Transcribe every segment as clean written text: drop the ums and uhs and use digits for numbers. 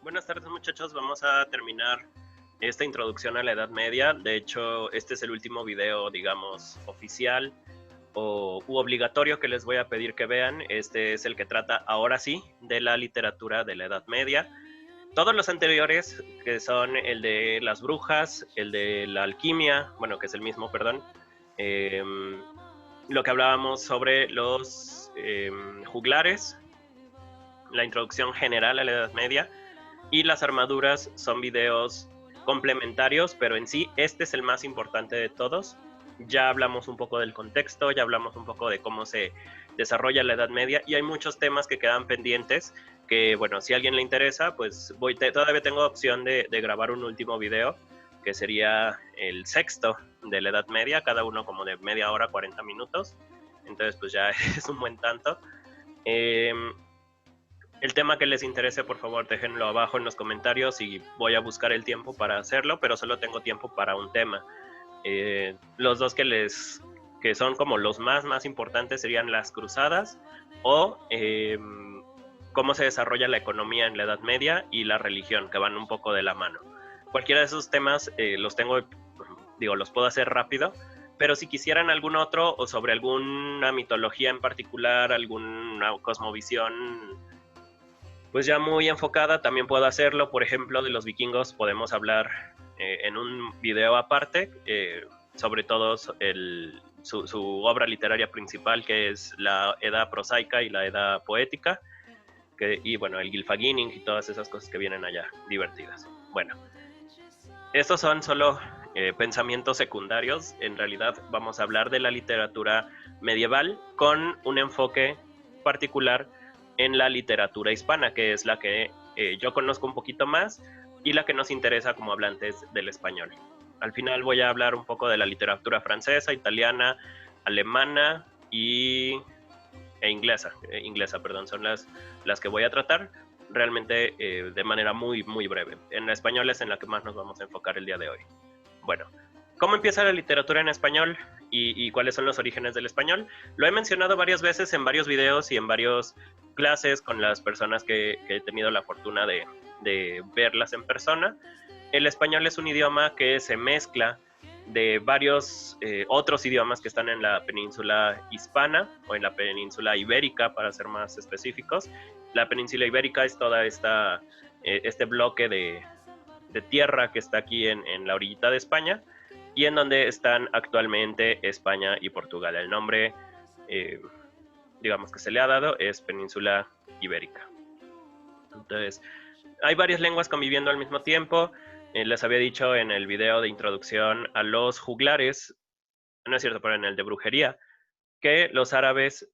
Buenas tardes, muchachos. Vamos a terminar esta introducción a la Edad Media. De hecho, este es el último video, digamos, oficial u obligatorio que les voy a pedir que vean. Este es el que trata, ahora sí, de la literatura de la Edad Media. Todos los anteriores, que son el de las brujas, el de la alquimia, bueno, que es el mismo, perdón, lo que hablábamos sobre los juglares, la introducción general a la Edad Media, y las armaduras son videos complementarios, pero en sí este es el más importante de todos. Ya hablamos un poco del contexto, ya hablamos un poco de cómo se desarrolla la Edad Media y hay muchos temas que quedan pendientes que, bueno, si a alguien le interesa, pues todavía tengo opción de grabar un último video que sería el sexto de la Edad Media, cada uno como de media hora, 40 minutos. Entonces, pues ya es un buen tanto. El tema que les interese, por favor, déjenlo abajo en los comentarios y voy a buscar el tiempo para hacerlo, pero solo tengo tiempo para un tema. Los dos que son como los más importantes serían las cruzadas o cómo se desarrolla la economía en la Edad Media y la religión, que van un poco de la mano. Cualquiera de esos temas los puedo hacer rápido, pero si quisieran algún otro o sobre alguna mitología en particular, alguna cosmovisión pues ya muy enfocada, también puedo hacerlo. Por ejemplo, de los vikingos podemos hablar en un video aparte, sobre todo su obra literaria principal, que es la Edad prosaica y la Edad poética, y bueno, el Gylfaginning y todas esas cosas que vienen allá, divertidas. Bueno, estos son solo pensamientos secundarios. En realidad vamos a hablar de la literatura medieval con un enfoque particular en la literatura hispana, que es la que yo conozco un poquito más y la que nos interesa como hablantes del español. Al final voy a hablar un poco de la literatura francesa, italiana, alemana e inglesa, son las que voy a tratar realmente de manera muy breve. En la español es en la que más nos vamos a enfocar el día de hoy. Bueno, ¿cómo empieza la literatura en español y cuáles son los orígenes del español? Lo he mencionado varias veces en varios videos y en varias clases con las personas que he tenido la fortuna de verlas en persona. El español es un idioma que se mezcla de varios otros idiomas que están en la península hispana o en la península ibérica, para ser más específicos. La península ibérica es toda este bloque de tierra que está aquí en la orillita de España y en donde están actualmente España y Portugal. El nombre, digamos, que se le ha dado es península ibérica. Entonces, hay varias lenguas conviviendo al mismo tiempo. Les había dicho en el video de introducción a los juglares, no es cierto, pero en el de brujería, que los árabes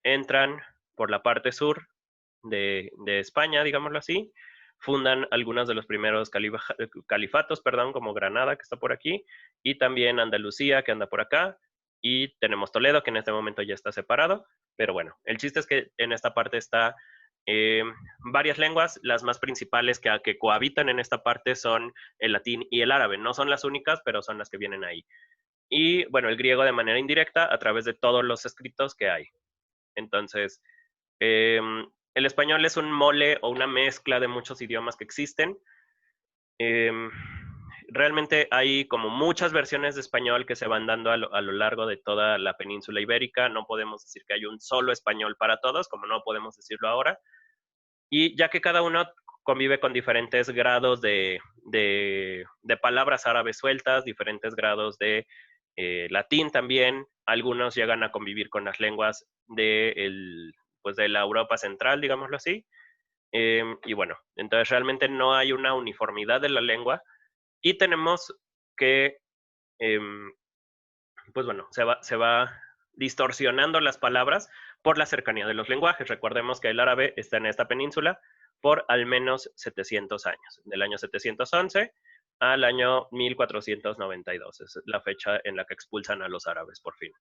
entran por la parte sur de España, digámoslo así, fundan algunos de los primeros califatos, como Granada, que está por aquí, y también Andalucía, que anda por acá, y tenemos Toledo, que en este momento ya está separado, pero bueno, el chiste es que en esta parte está varias lenguas. Las más principales que cohabitan en esta parte son el latín y el árabe. No son las únicas, pero son las que vienen ahí. Y bueno, el griego de manera indirecta a través de todos los escritos que hay. Entonces, el español es un mole o una mezcla de muchos idiomas que existen. Realmente hay como muchas versiones de español que se van dando a lo largo de toda la península ibérica. No podemos decir que hay un solo español para todos, como no podemos decirlo ahora. Y ya que cada uno convive con diferentes grados de palabras árabes sueltas, diferentes grados de latín también, algunos llegan a convivir con las lenguas pues de la Europa central, digámoslo así. Y bueno, entonces realmente no hay una uniformidad de la lengua y tenemos que, pues bueno, se va distorsionando las palabras por la cercanía de los lenguajes. Recordemos que el árabe está en esta península por al menos 700 años, del año 711 al año 1492, es la fecha en la que expulsan a los árabes por fin.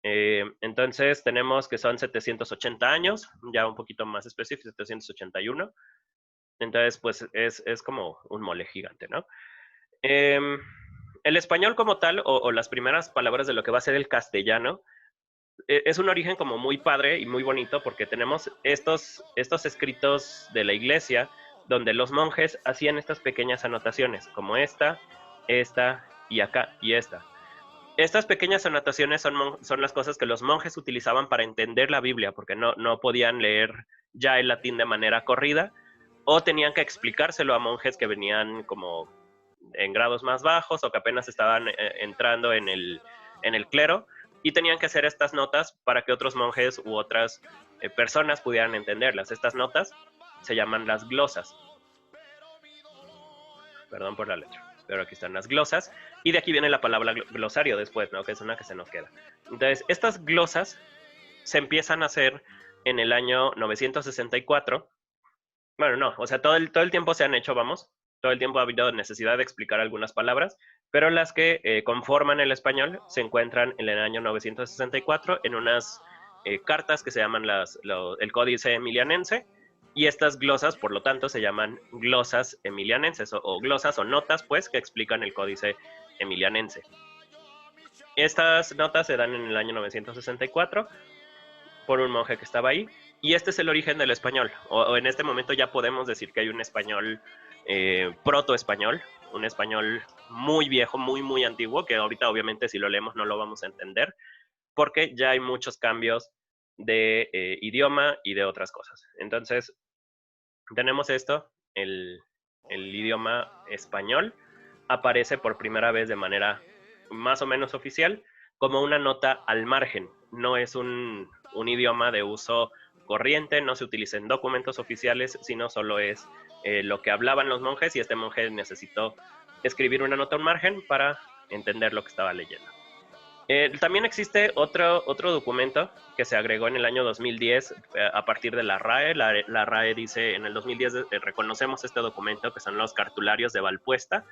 Entonces tenemos que son 780 años, ya un poquito más específico, 781. Entonces, pues es como un mole gigante, ¿no? El español como tal, o las primeras palabras de lo que va a ser el castellano, es un origen como muy padre y muy bonito porque tenemos estos escritos de la iglesia donde los monjes hacían estas pequeñas anotaciones, como esta y acá y esta. Estas pequeñas anotaciones son las cosas que los monjes utilizaban para entender la Biblia, porque no podían leer ya el latín de manera corrida, o tenían que explicárselo a monjes que venían como en grados más bajos o que apenas estaban entrando en el clero, y tenían que hacer estas notas para que otros monjes u otras personas pudieran entenderlas. Estas notas se llaman las glosas. Perdón por la letra, pero aquí están las glosas, y de aquí viene la palabra glosario después, ¿no? Que es una que se nos queda. Entonces, estas glosas se empiezan a hacer en el año 964. Bueno, no, o sea, todo el tiempo se han hecho, vamos, todo el tiempo ha habido necesidad de explicar algunas palabras, pero las que conforman el español se encuentran en el año 964 en unas cartas que se llaman el Códice Emilianense, y estas glosas, por lo tanto, se llaman glosas emilianenses, o glosas o notas, pues, que explican el Códice Emilianense. Estas notas se dan en el año 964 por un monje que estaba ahí, y este es el origen del español, o en este momento ya podemos decir que hay un español proto-español, un español muy viejo, muy antiguo, que ahorita obviamente si lo leemos no lo vamos a entender, porque ya hay muchos cambios de idioma y de otras cosas. Entonces, tenemos esto, el idioma español aparece por primera vez de manera más o menos oficial como una nota al margen. No es un idioma de uso corriente, no se utiliza en documentos oficiales, sino solo es lo que hablaban los monjes, y este monje necesitó escribir una nota al margen para entender lo que estaba leyendo. También existe otro documento que se agregó en el año 2010 a partir de la RAE. La RAE dice, en el 2010 reconocemos este documento, que son los cartularios de Valpuesta,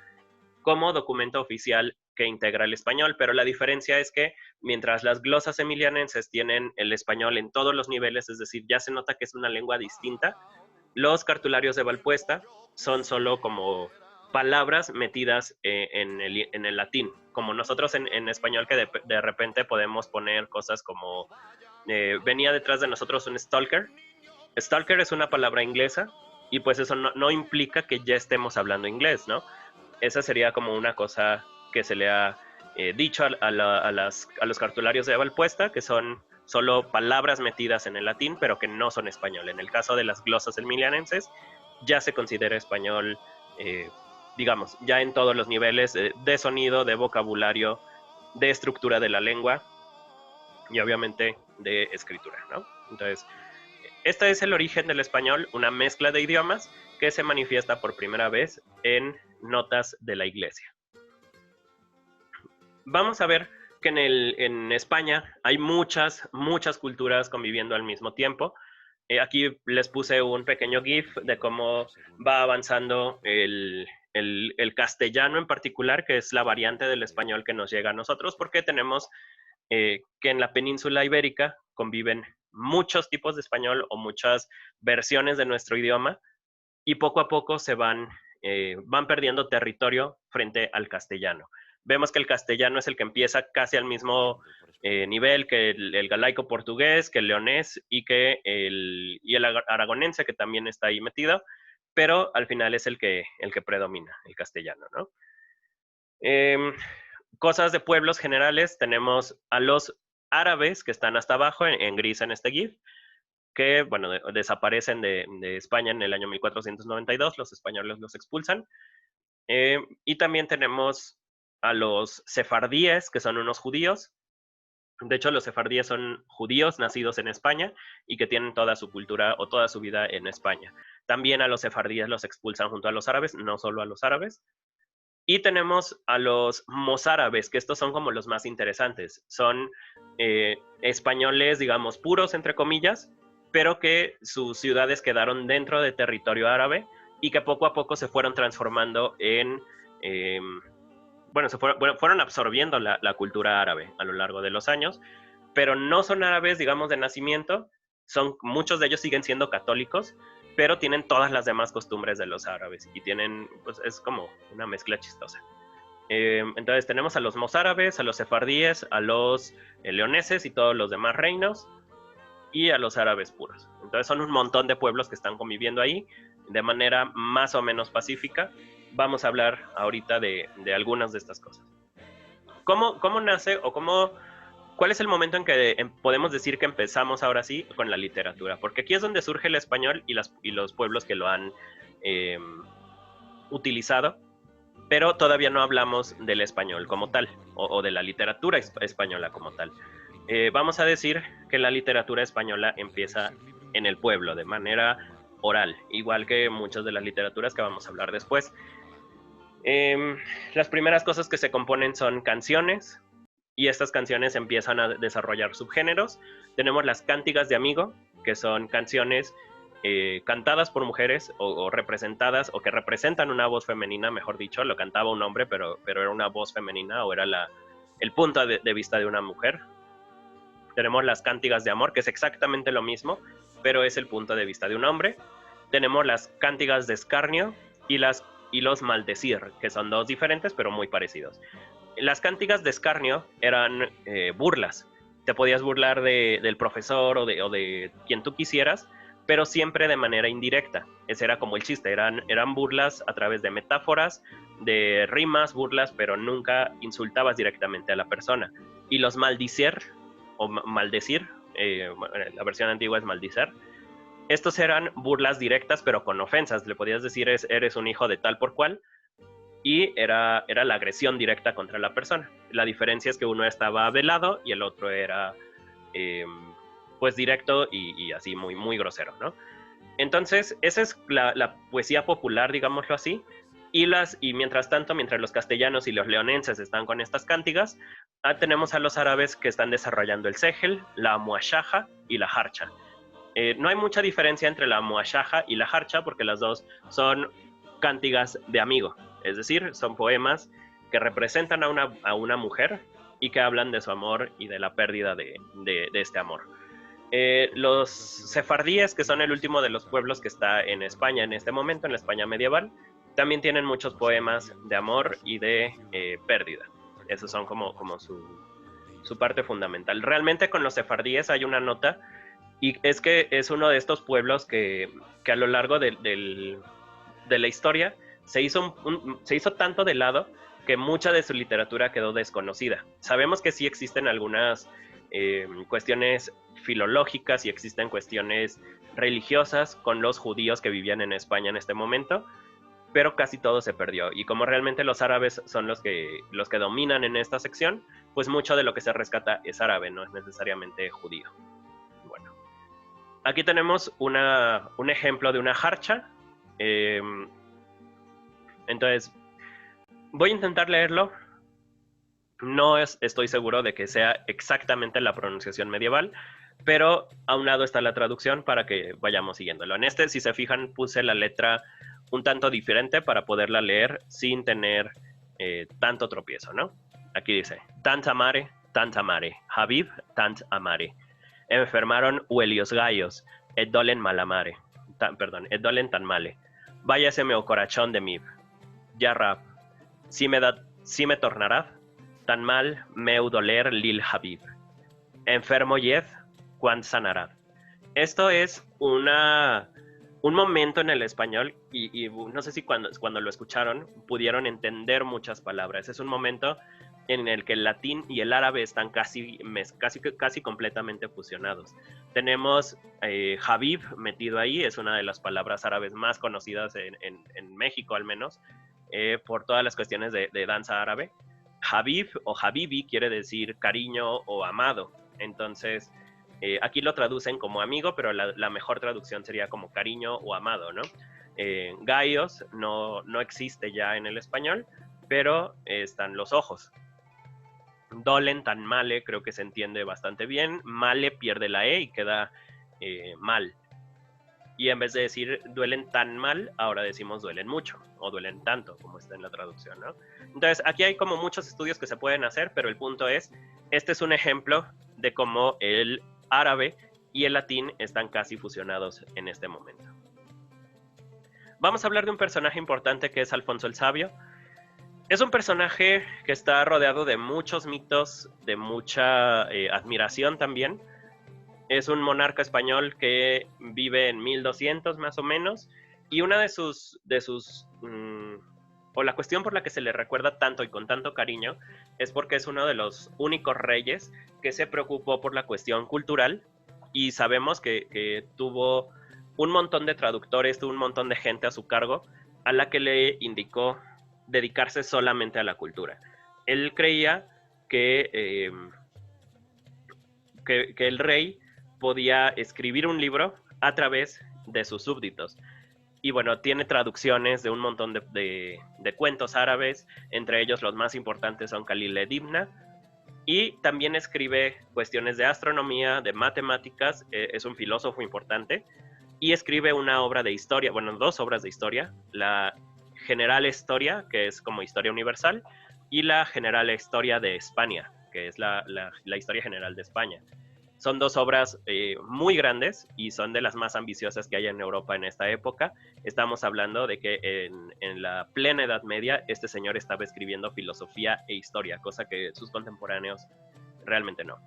como documento oficial que integra el español, pero la diferencia es que mientras las glosas emilianenses tienen el español en todos los niveles, es decir, ya se nota que es una lengua distinta, los cartularios de Valpuesta son solo como palabras metidas en el latín, como nosotros en español, que de repente podemos poner cosas como venía detrás de nosotros un stalker. Stalker es una palabra inglesa, y pues eso no implica que ya estemos hablando inglés, ¿no? Esa sería como una cosa que se le ha dicho a los cartularios de Valpuesta, que son solo palabras metidas en el latín, pero que no son español. En el caso de las glosas emilianenses, ya se considera español, digamos, ya en todos los niveles de sonido, de vocabulario, de estructura de la lengua y obviamente de escritura, ¿no? Entonces, este es el origen del español, una mezcla de idiomas que se manifiesta por primera vez en notas de la iglesia. Vamos a ver que en España hay muchas culturas conviviendo al mismo tiempo. Aquí les puse un pequeño GIF de cómo va avanzando el castellano en particular, que es la variante del español que nos llega a nosotros, porque tenemos que en la península ibérica conviven muchos tipos de español o muchas versiones de nuestro idioma, y poco a poco se van perdiendo territorio frente al castellano. Vemos que el castellano es el que empieza casi al mismo nivel que el galaico portugués, que el leonés y el aragonense, que también está ahí metido, pero al final es el que predomina, el castellano, ¿no? Cosas de pueblos generales, tenemos a los árabes, que están hasta abajo en gris en este GIF, que, bueno, desaparecen de España en el año 1492, los españoles los expulsan. Y también tenemos a los sefardíes, que son unos judíos. De hecho, los sefardíes son judíos nacidos en España y que tienen toda su cultura o toda su vida en España. También a los sefardíes los expulsan junto a los árabes, no solo a los árabes. Y tenemos a los mozárabes, que estos son como los más interesantes. Son españoles, digamos, puros, entre comillas, pero que sus ciudades quedaron dentro de territorio árabe y que poco a poco se fueron transformando en... fueron absorbiendo la cultura árabe a lo largo de los años, pero no son árabes, digamos, de nacimiento. Muchos de ellos siguen siendo católicos, pero tienen todas las demás costumbres de los árabes y tienen, pues es como una mezcla chistosa. Entonces tenemos a los mozárabes, a los sefardíes, a los leoneses y todos los demás reinos, y a los árabes puros. Entonces son un montón de pueblos que están conviviendo ahí. de manera más o menos pacífica. Vamos a hablar ahorita de algunas de estas cosas. ¿Cómo nace o cuál es el momento en que podemos decir que empezamos ahora sí con la literatura? Porque aquí es donde surge el español y los pueblos que lo han utilizado, pero todavía no hablamos del español como tal, o de la literatura española como tal. Vamos a decir que la literatura española empieza en el pueblo, de manera oral, igual que muchas de las literaturas que vamos a hablar después. Las primeras cosas que se componen son canciones, y estas canciones empiezan a desarrollar subgéneros. Tenemos las cántigas de amigo, que son canciones cantadas por mujeres o representadas, o que representan una voz femenina, mejor dicho, lo cantaba un hombre, pero era una voz femenina, o era el punto de vista de una mujer. Tenemos las cántigas de amor, que es exactamente lo mismo, pero es el punto de vista de un hombre. Tenemos las cántigas de escarnio y los maldecir, que son dos diferentes, pero muy parecidos. Las cántigas de escarnio eran burlas. Te podías burlar del profesor o de quien tú quisieras, pero siempre de manera indirecta. Ese era como el chiste, eran burlas a través de metáforas, de rimas, burlas, pero nunca insultabas directamente a la persona. Y los maldicer, o maldecir, la versión antigua es maldicer, estos eran burlas directas, pero con ofensas. Le podías decir, eres un hijo de tal por cual, y era la agresión directa contra la persona. La diferencia es que uno estaba velado y el otro era pues directo y así muy, muy grosero, ¿no? Entonces, esa es la poesía popular, digámoslo así, y mientras tanto, mientras los castellanos y los leonenses están con estas cántigas, tenemos a los árabes que están desarrollando el segel, la muashaja y la harcha. No hay mucha diferencia entre la muashaja y la harcha, porque las dos son cántigas de amigo, es decir, son poemas que representan a una mujer y que hablan de su amor y de la pérdida de este amor. Los sefardíes, que son el último de los pueblos que está en España en este momento, en la España medieval, también tienen muchos poemas de amor y de pérdida. Esos son como su parte fundamental. Realmente con los sefardíes hay una nota, y es que es uno de estos pueblos que a lo largo de la historia se hizo tanto de lado que mucha de su literatura quedó desconocida. Sabemos que sí existen algunas cuestiones filológicas y existen cuestiones religiosas con los judíos que vivían en España en este momento, pero casi todo se perdió. Y como realmente los árabes son los que dominan en esta sección, pues mucho de lo que se rescata es árabe, no es necesariamente judío. Bueno, aquí tenemos un ejemplo de una harcha. Entonces, voy a intentar leerlo. No estoy seguro de que sea exactamente la pronunciación medieval, pero a un lado está la traducción para que vayamos siguiéndolo. En este, si se fijan, puse la letra un tanto diferente para poderla leer sin tener tanto tropiezo, ¿no? Aquí dice, tant amare, Habib, tant amare. Enfermaron huelios gallos, et dolen malamare. Et dolen tan male. Váyase meu corachón de mib. Ya rap, si me tornará, tan mal meu doler lil Habib. Enfermo yez, cuán sanará. Esto es un momento en el español, y no sé si cuando lo escucharon pudieron entender muchas palabras. Es un momento en el que el latín y el árabe están casi completamente fusionados. Tenemos Habib metido ahí, es una de las palabras árabes más conocidas en México al menos, por todas las cuestiones de danza árabe. Habib o Habibi quiere decir cariño o amado. Entonces, aquí lo traducen como amigo, pero la mejor traducción sería como cariño o amado, ¿no? Gallos no existe ya en el español, pero están los ojos. Dolen tan male, creo que se entiende bastante bien. Male pierde la E y queda mal. Y en vez de decir duelen tan mal, ahora decimos duelen mucho o duelen tanto, como está en la traducción, ¿no? Entonces, aquí hay como muchos estudios que se pueden hacer, pero el punto es, este es un ejemplo de cómo el árabe y el latín están casi fusionados en este momento. Vamos a hablar de un personaje importante que es Alfonso el Sabio. Es un personaje que está rodeado de muchos mitos, de mucha admiración también. Es un monarca español que vive en 1200 más o menos Y una o la cuestión por la que se le recuerda tanto y con tanto cariño es porque es uno de los únicos reyes que se preocupó por la cuestión cultural, y sabemos que tuvo un montón de traductores, tuvo un montón de gente a su cargo a la que le indicó dedicarse solamente a la cultura. Él creía que, que el rey podía escribir un libro a través de sus súbditos. Y bueno, tiene traducciones de un montón de cuentos árabes, entre ellos los más importantes son Khalil Edimna, y también escribe cuestiones de astronomía, de matemáticas, es un filósofo importante, y escribe una obra de historia, bueno, dos obras de historia, la General Historia, que es como historia universal, y la General Historia de España, que es la historia general de España. Son dos obras muy grandes y son de las más ambiciosas que hay en Europa en esta época. Estamos hablando de que en la plena Edad Media este señor estaba escribiendo filosofía e historia, cosa que sus contemporáneos realmente no.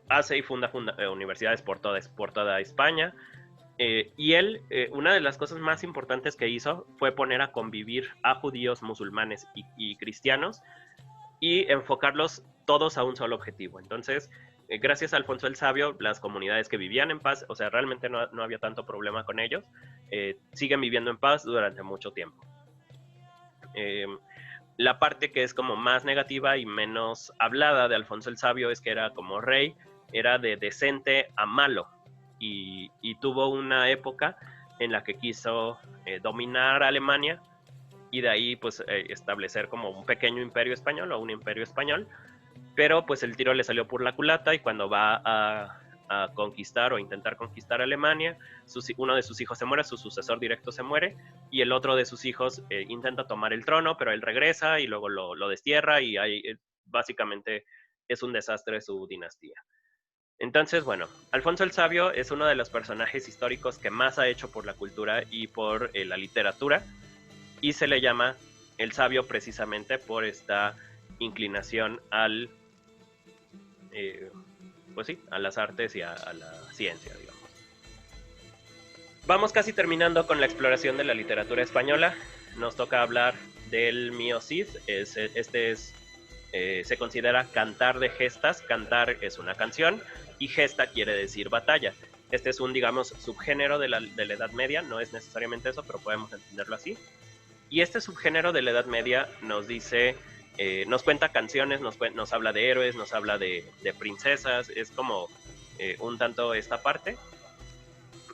Hace y funda universidades por toda España. Y él, una de las cosas más importantes que hizo fue poner a convivir a judíos, musulmanes y cristianos, y enfocarlos todos a un solo objetivo. Entonces, gracias a Alfonso el Sabio, las comunidades que vivían en paz, o sea, realmente no había tanto problema con ellos, siguen viviendo en paz durante mucho tiempo. La parte que es como más negativa y menos hablada de Alfonso el Sabio es que era como rey, era de decente a malo, y tuvo una época en la que quiso dominar Alemania, y de ahí pues establecer como un pequeño imperio español o un imperio español, pero pues el tiro le salió por la culata, y cuando va a conquistar o intentar conquistar Alemania, uno de sus hijos se muere, su sucesor directo se muere, y el otro de sus hijos intenta tomar el trono, pero él regresa y luego lo destierra, y ahí básicamente es un desastre su dinastía. Entonces, bueno, Alfonso el Sabio es uno de los personajes históricos que más ha hecho por la cultura y por la literatura, y se le llama el sabio precisamente por esta inclinación pues sí, a las artes y a la ciencia, digamos. Vamos casi terminando con la exploración de la literatura española. Nos toca hablar del Mío Cid. Se considera cantar de gestas. Cantar es una canción y gesta quiere decir batalla. Este es un, digamos, subgénero de la Edad Media. No es necesariamente eso, pero podemos entenderlo así. Y este subgénero de la Edad Media nos dice, nos cuenta canciones, nos habla de héroes, nos habla de princesas, es como un tanto esta parte.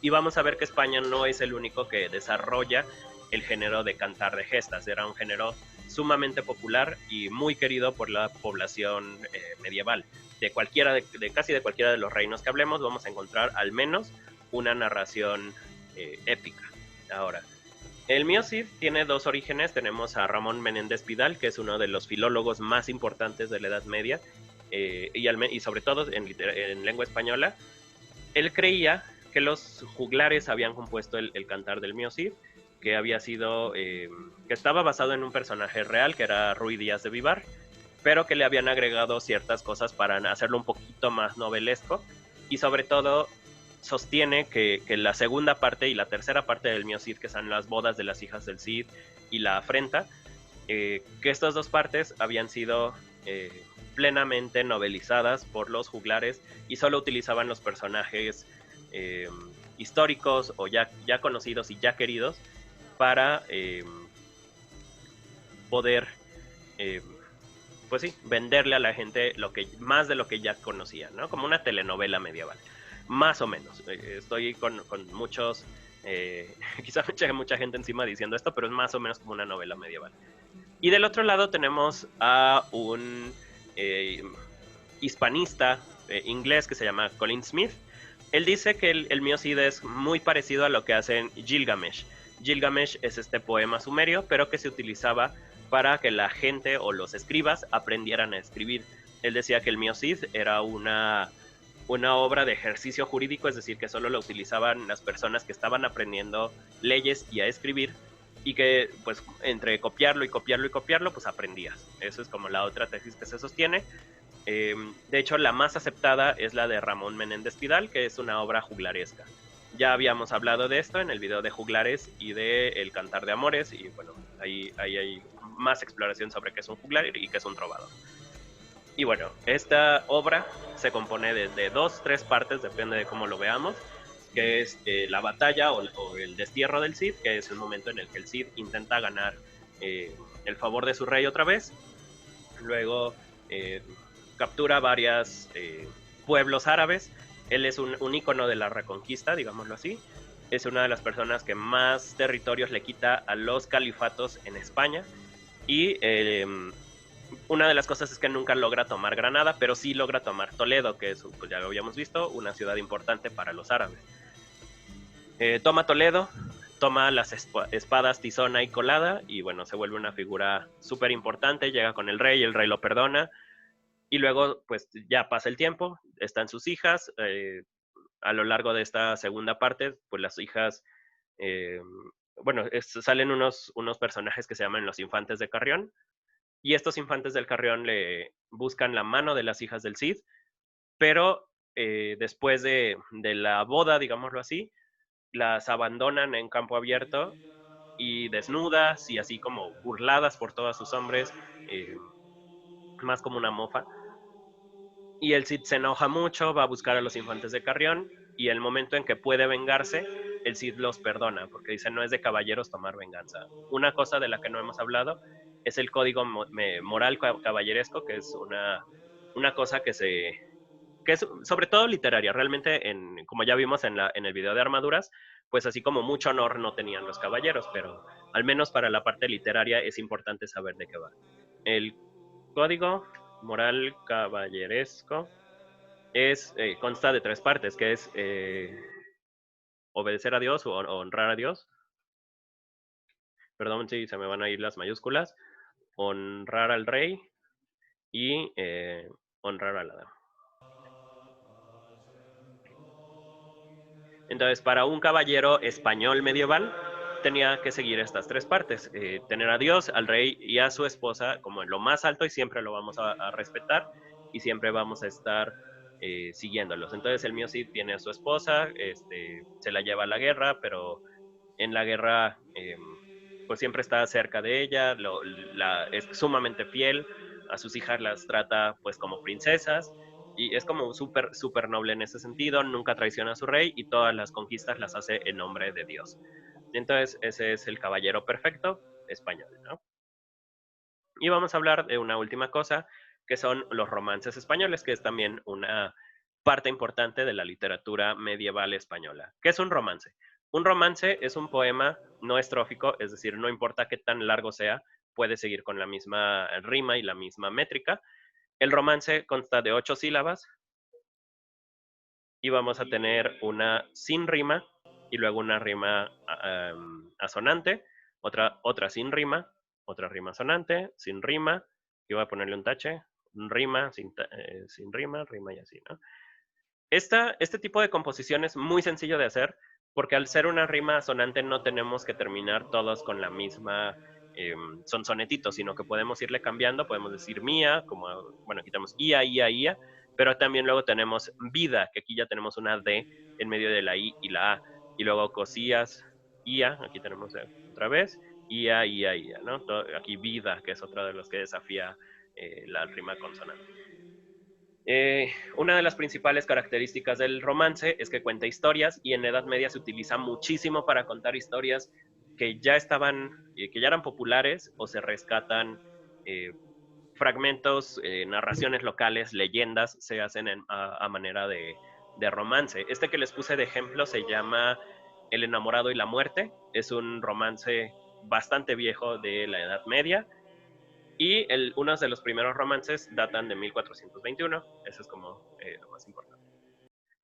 Y vamos a ver que España no es el único que desarrolla el género de cantar de gestas. Era un género sumamente popular y muy querido por la población medieval. Casi de cualquiera de los reinos que hablemos, vamos a encontrar al menos una narración épica. Ahora, el Mío Cid tiene dos orígenes. Tenemos a Ramón Menéndez Pidal, que es uno de los filólogos más importantes de la Edad Media, y sobre todo en lengua española. Él creía que los juglares habían compuesto el cantar del Mío Cid, que había sido, que estaba basado en un personaje real, que era Ruy Díaz de Vivar, pero que le habían agregado ciertas cosas para hacerlo un poquito más novelesco, y sobre todo sostiene que la segunda parte y la tercera parte del Mío Cid, que son las bodas de las hijas del Cid y la afrenta, que estas dos partes habían sido plenamente novelizadas por los juglares y solo utilizaban los personajes históricos o ya conocidos y ya queridos para poder pues sí, venderle a la gente más de lo que ya conocía, ¿no? Como una telenovela medieval, más o menos. Estoy con muchos, quizá mucha gente encima diciendo esto, pero es más o menos como una novela medieval. Y del otro lado tenemos a un hispanista inglés que se llama Colin Smith. Él dice que el Mío Cid es muy parecido a lo que hacen Gilgamesh. Gilgamesh es este poema sumerio, pero que se utilizaba para que la gente o los escribas aprendieran a escribir. Él decía que el Mío Cid era una obra de ejercicio jurídico, es decir, que solo lo utilizaban las personas que estaban aprendiendo leyes y a escribir, y que pues entre copiarlo y copiarlo y copiarlo, pues aprendías. Eso es como la otra tesis que se sostiene. De hecho, la más aceptada es la de Ramón Menéndez Pidal, que es una obra juglaresca. Ya habíamos hablado de esto en el video de Juglares y de El Cantar de Amores, y bueno, ahí hay más exploración sobre qué es un juglar y qué es un trovador. Y bueno, esta obra se compone de dos, tres partes, depende de cómo lo veamos, que es la batalla o el destierro del Cid, que es el momento en el que el Cid intenta ganar el favor de su rey otra vez. Luego eh, captura varios pueblos árabes. Él es un ícono de la reconquista, digámoslo así. Es una de las personas que más territorios le quita a los califatos en España. Y una de las cosas es que nunca logra tomar Granada, pero sí logra tomar Toledo, que es, pues ya lo habíamos visto, una ciudad importante para los árabes. Toma Toledo, toma las espadas Tizona y Colada, y bueno, se vuelve una figura súper importante, llega con el rey lo perdona, y luego pues ya pasa el tiempo, están sus hijas, a lo largo de esta segunda parte, pues las hijas, eh, bueno, salen unos personajes que se llaman los infantes de Carrión, y estos infantes del Carrión le buscan la mano de las hijas del Cid, pero después de la boda, digámoslo así, las abandonan en campo abierto y desnudas y así como burladas por todos sus hombres, eh, más como una mofa. Y el Cid se enoja mucho, va a buscar a los infantes de Carrión y el momento en que puede vengarse, el Cid los perdona, porque dice no es de caballeros tomar venganza. Una cosa de la que no hemos hablado es el código moral caballeresco, que es una cosa que es sobre todo literaria. Realmente, como ya vimos en el video de armaduras, pues así como mucho honor no tenían los caballeros, pero al menos para la parte literaria es importante saber de qué va. El código moral caballeresco consta de tres partes, que es obedecer a Dios o honrar a Dios. Perdón si se me van a ir las mayúsculas. Honrar al rey y honrar a la dama. Entonces, para un caballero español medieval, tenía que seguir estas tres partes, tener a Dios, al rey y a su esposa como en lo más alto y siempre lo vamos a respetar y siempre vamos a estar siguiéndolos. Entonces el mío sí tiene a su esposa, se la lleva a la guerra, pero en la guerra pues siempre está cerca de ella, es sumamente fiel, a sus hijas las trata pues como princesas y es como súper, súper noble en ese sentido, nunca traiciona a su rey y todas las conquistas las hace en nombre de Dios. Entonces ese es el caballero perfecto español, ¿no? Y vamos a hablar de una última cosa, que son los romances españoles, que es también una parte importante de la literatura medieval española. ¿Qué es un romance? Un romance es un poema no estrófico, es decir, no importa qué tan largo sea, puede seguir con la misma rima y la misma métrica. El romance consta de 8 sílabas y vamos a tener una sin rima y luego una rima asonante, otra sin rima, otra rima sonante, sin rima, y voy a ponerle un tache, rima, sin rima, rima y así, ¿no? Este tipo de composición es muy sencillo de hacer porque al ser una rima sonante no tenemos que terminar todos con la misma sonsonetito, sino que podemos irle cambiando, podemos decir mía, como, bueno, aquí tenemos ia, pero también luego tenemos vida, que aquí ya tenemos una D en medio de la I y la A, y luego cosías, ia, aquí tenemos otra vez, ia, ¿no? Aquí vida, que es otra de los que desafía la rima consonante. Una de las principales características del romance es que cuenta historias y en la Edad Media se utiliza muchísimo para contar historias que ya estaban, que ya eran populares o se rescatan eh, fragmentos, narraciones locales, leyendas, se hacen a manera de romance. Este que les puse de ejemplo se llama El enamorado y la muerte. Es un romance bastante viejo de la Edad Media y uno de los primeros romances datan de 1421. Eso es como lo más importante.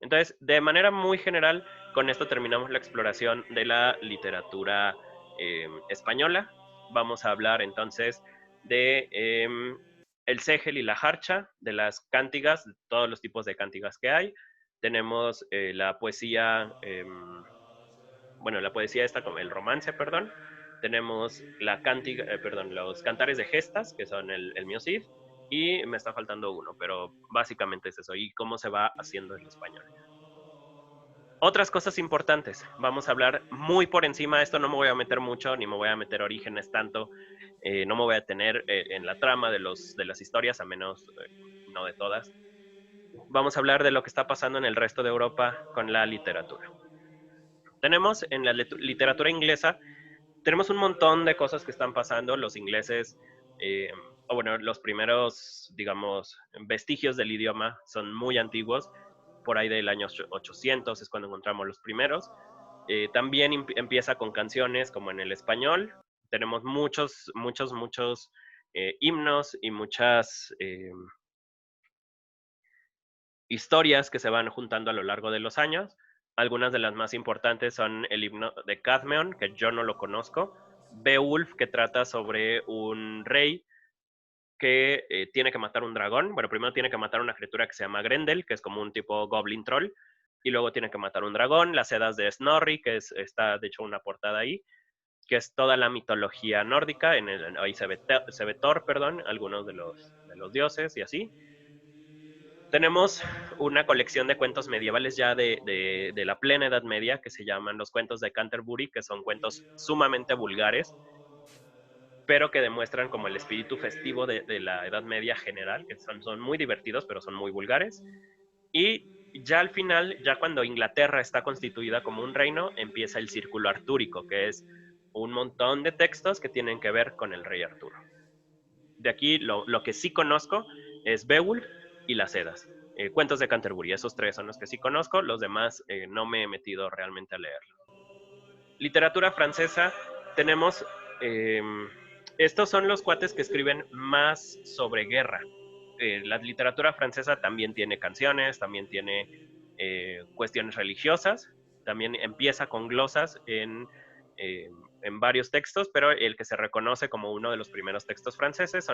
Entonces, de manera muy general, con esto terminamos la exploración de la literatura española. Vamos a hablar entonces de el ségel y la jarcha, de las cántigas, de todos los tipos de cántigas que hay. Tenemos la poesía, bueno, la poesía esta como el romance, perdón. Tenemos la cántica, perdón, los cantares de gestas, que son el miocid, y me está faltando uno, pero básicamente es eso, y cómo se va haciendo el español. Otras cosas importantes, vamos a hablar muy por encima, esto no me voy a meter mucho, ni me voy a meter orígenes tanto, no me voy a tener en la trama de las historias, a menos no de todas. Vamos a hablar de lo que está pasando en el resto de Europa con la literatura. Tenemos en la literatura inglesa, tenemos un montón de cosas que están pasando. Los ingleses, eh, o bueno, los primeros, digamos, vestigios del idioma son muy antiguos. Por ahí del año 800 es cuando encontramos los primeros. También empieza con canciones como en el español. Tenemos muchos himnos y muchas historias que se van juntando a lo largo de los años. Algunas de las más importantes son el himno de Cadmeon, que yo no lo conozco, Beowulf, que trata sobre un rey que tiene que matar un dragón. Bueno, primero tiene que matar una criatura que se llama Grendel, que es como un tipo goblin troll, y luego tiene que matar un dragón. Las Edas de Snorri, que está de hecho una portada ahí, que es toda la mitología nórdica. Ahí se ve Thor, perdón, algunos de los dioses y así. Tenemos una colección de cuentos medievales ya de la plena Edad Media que se llaman los cuentos de Canterbury, que son cuentos sumamente vulgares, pero que demuestran como el espíritu festivo de la Edad Media general, que son muy divertidos, pero son muy vulgares. Y ya al final, ya cuando Inglaterra está constituida como un reino, empieza el círculo artúrico, que es un montón de textos que tienen que ver con el rey Arturo. De aquí lo que sí conozco es Beowulf y las Edas. Cuentos de Canterbury, esos tres son los que sí conozco, los demás no me he metido realmente a leerlo. Literatura francesa, tenemos, eh, estos son los cuates que escriben más sobre guerra. La literatura francesa también tiene canciones, también tiene cuestiones religiosas, también empieza con glosas en varios textos, pero el que se reconoce como uno de los primeros textos franceses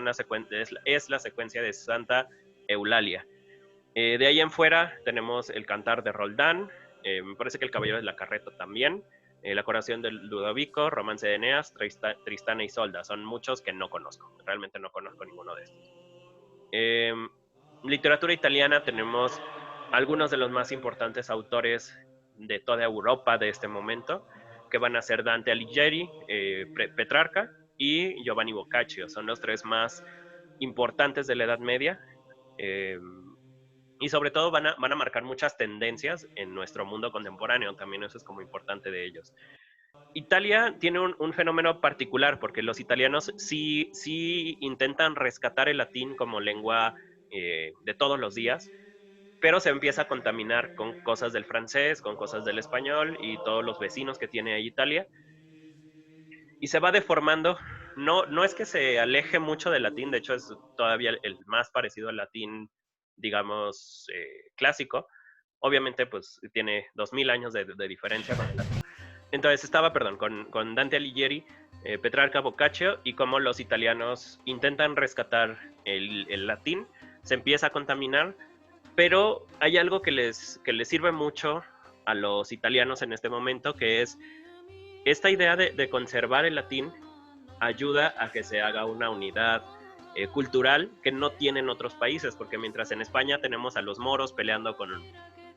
es la secuencia de Santa Eulalia. De ahí en fuera tenemos el Cantar de Roldán, me parece que el Caballero de la Carreta también, la Coronación de Ludovico, Romance de Eneas, Tristana y Isolda. Son muchos que no conozco, realmente no conozco ninguno de estos. Eh, Literatura italiana, tenemos algunos de los más importantes autores de toda Europa de este momento, que van a ser Dante Alighieri, Petrarca y Giovanni Boccaccio. Son los tres más importantes de la Edad Media. Eh, y sobre todo van a marcar muchas tendencias en nuestro mundo contemporáneo, también eso es como importante de ellos. Italia tiene un fenómeno particular porque los italianos sí intentan rescatar el latín como lengua de todos los días, pero se empieza a contaminar con cosas del francés, con cosas del español y todos los vecinos que tiene ahí Italia, y se va deformando. No es que se aleje mucho del latín, de hecho es todavía el más parecido al latín, digamos, clásico. Obviamente, pues tiene 2000 años de diferencia con el latín. Entonces estaba, perdón, con Dante Alighieri, Petrarca, Boccaccio, y cómo los italianos intentan rescatar el latín, se empieza a contaminar, pero hay algo que les sirve mucho a los italianos en este momento, que es esta idea de conservar el latín ayuda a que se haga una unidad cultural que no tienen otros países, porque mientras en España tenemos a los moros peleando con,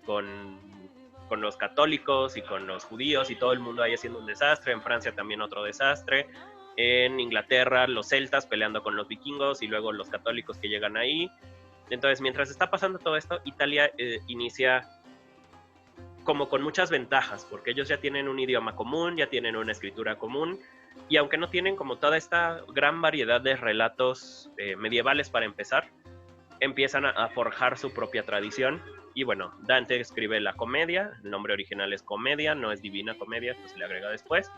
con los católicos y con los judíos y todo el mundo ahí haciendo un desastre, en Francia también otro desastre, en Inglaterra los celtas peleando con los vikingos y luego los católicos que llegan ahí. Entonces, mientras está pasando todo esto, Italia inicia como con muchas ventajas, porque ellos ya tienen un idioma común, ya tienen una escritura común, y aunque no tienen como toda esta gran variedad de relatos medievales para empezar, empiezan a forjar su propia tradición. Y bueno, Dante escribe la comedia, el nombre original es Comedia, no es Divina Comedia, esto se le agrega después.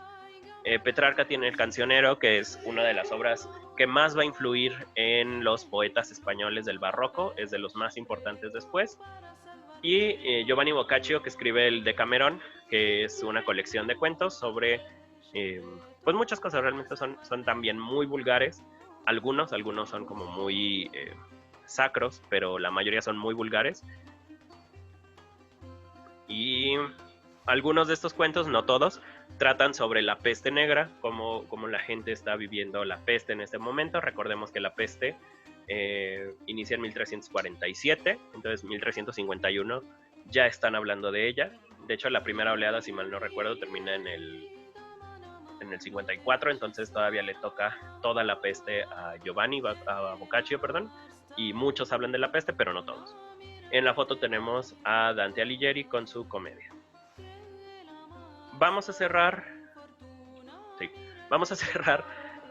Petrarca tiene el Cancionero, que es una de las obras que más va a influir en los poetas españoles del barroco, es de los más importantes después. Y Giovanni Boccaccio, que escribe el Decamerón, que es una colección de cuentos sobre, eh, pues muchas cosas, realmente son también muy vulgares. Algunos son como muy sacros, pero la mayoría son muy vulgares. Y algunos de estos cuentos, no todos, tratan sobre la peste negra, cómo la gente está viviendo la peste en este momento. Recordemos que la peste inicia en 1347, entonces 1351 ya están hablando de ella, De hecho, la primera oleada, si mal no recuerdo, termina en el 54, entonces todavía le toca toda la peste a Boccaccio, perdón, y muchos hablan de la peste, pero no todos. En la foto tenemos a Dante Alighieri con su comedia. Vamos a cerrar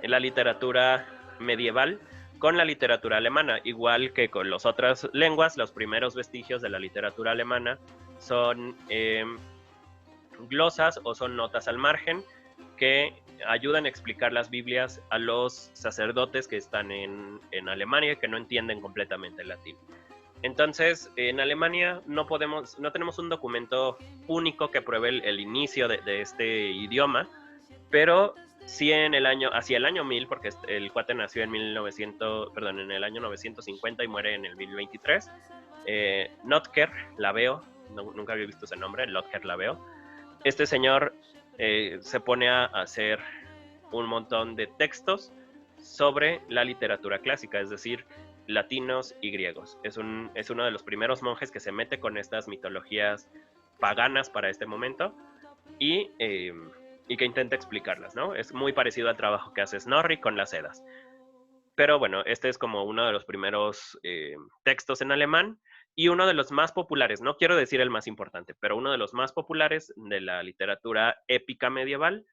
en la literatura medieval con la literatura alemana. Igual que con las otras lenguas, los primeros vestigios de la literatura alemana son glosas o son notas al margen que ayudan a explicar las Biblias a los sacerdotes que están en Alemania y que no entienden completamente el latín. Entonces, en Alemania no tenemos un documento único que pruebe el inicio de este idioma, pero sí hacia el año 1000, porque el cuate nació en en el año 950 y muere en el 1023. Notker Laveo, nunca había visto ese nombre, Notker Laveo. Este señor se pone a hacer un montón de textos sobre la literatura clásica, es decir, latinos y griegos. Es uno de los primeros monjes que se mete con estas mitologías paganas para este momento y que intenta explicarlas, ¿no? Es muy parecido al trabajo que hace Snorri con las Edas. Pero bueno, este es como uno de los primeros textos en alemán y uno de los más populares, no quiero decir el más importante, pero uno de los más populares de la literatura épica medieval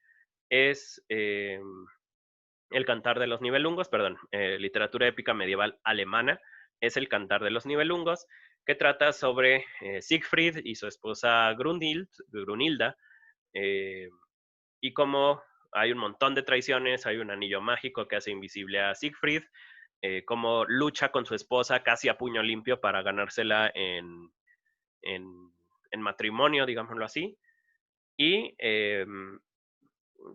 es el Cantar de los Nibelungos, literatura épica medieval alemana, es el Cantar de los Nibelungos, que trata sobre Siegfried y su esposa Grunilda, y cómo hay un montón de traiciones, hay un anillo mágico que hace invisible a Siegfried, cómo lucha con su esposa casi a puño limpio para ganársela en matrimonio, digámoslo así, y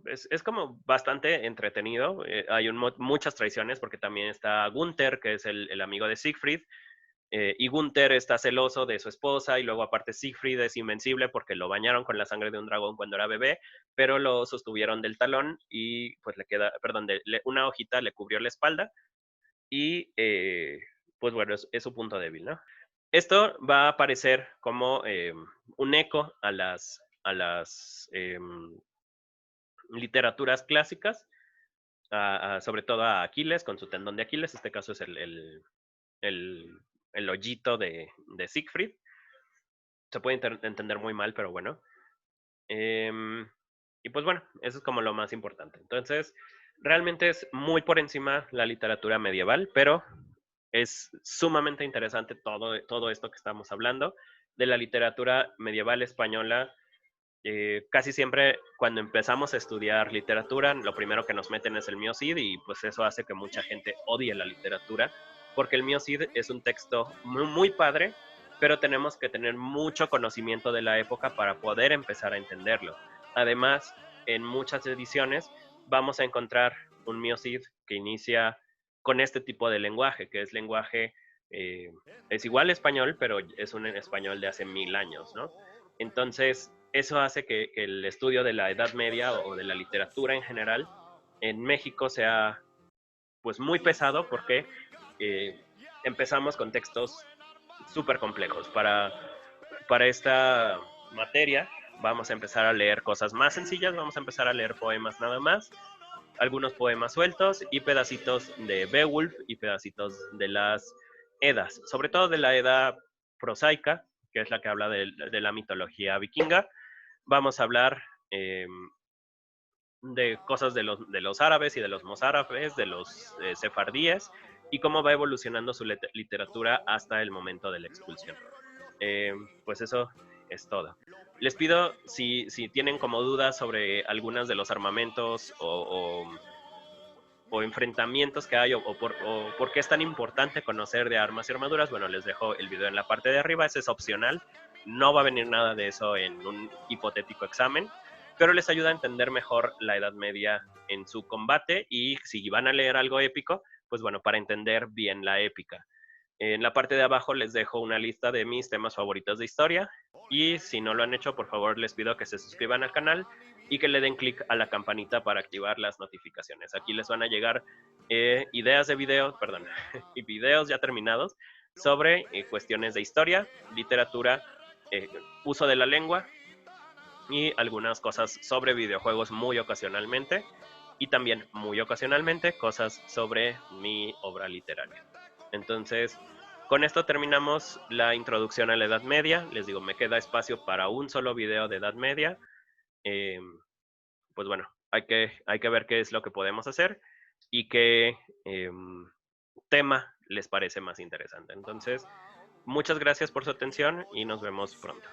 es como bastante entretenido. Hay muchas traiciones porque también está Gunther, que es el amigo de Siegfried, y Gunther está celoso de su esposa y luego aparte Siegfried es invencible porque lo bañaron con la sangre de un dragón cuando era bebé, pero lo sostuvieron del talón y pues una hojita le cubrió la espalda y pues bueno, es su punto débil, ¿no? Esto va a aparecer como un eco a las literaturas clásicas, sobre todo a Aquiles con su tendón de Aquiles. Este caso es el hoyito de Siegfried. Se puede entender muy mal, pero bueno. Y pues bueno, eso es como lo más importante. Entonces, realmente es muy por encima la literatura medieval, pero es sumamente interesante todo esto que estamos hablando. De la literatura medieval española, casi siempre cuando empezamos a estudiar literatura, lo primero que nos meten es el Mio Cid y pues eso hace que mucha gente odie la literatura, porque el Mio Cid es un texto muy, muy padre, pero tenemos que tener mucho conocimiento de la época para poder empezar a entenderlo. Además, en muchas ediciones vamos a encontrar un Mio Cid que inicia con este tipo de lenguaje, que es lenguaje, es igual español, pero es un español de hace 1000 años, ¿no? Entonces, eso hace que el estudio de la Edad Media o de la literatura en general en México sea pues muy pesado porque empezamos con textos súper complejos. Para esta materia vamos a empezar a leer cosas más sencillas, vamos a empezar a leer poemas nada más, algunos poemas sueltos y pedacitos de Beowulf y pedacitos de las Edas, sobre todo de la Edad prosaica, que es la que habla de la mitología vikinga. Vamos a hablar de cosas de los árabes y de los mozárabes, de los sefardíes, y cómo va evolucionando su literatura hasta el momento de la expulsión. Pues eso es todo. Les pido, si tienen como dudas sobre algunas de los armamentos o enfrentamientos que hay, o por qué es tan importante conocer de armas y armaduras, bueno, les dejo el video en la parte de arriba, ese es opcional, no va a venir nada de eso en un hipotético examen, pero les ayuda a entender mejor la Edad Media en su combate y si van a leer algo épico, pues bueno, para entender bien la épica. En la parte de abajo les dejo una lista de mis temas favoritos de historia y si no lo han hecho, por favor les pido que se suscriban al canal y que le den clic a la campanita para activar las notificaciones. Aquí les van a llegar ideas de videos, perdón, y videos ya terminados sobre cuestiones de historia, literatura, uso de la lengua y algunas cosas sobre videojuegos muy ocasionalmente, y también muy ocasionalmente cosas sobre mi obra literaria. Entonces, con esto terminamos la introducción a la Edad Media. Les digo, me queda espacio para un solo video de Edad Media. Eh, pues bueno, hay que ver qué es lo que podemos hacer y qué tema les parece más interesante. Entonces, muchas gracias por su atención y nos vemos pronto.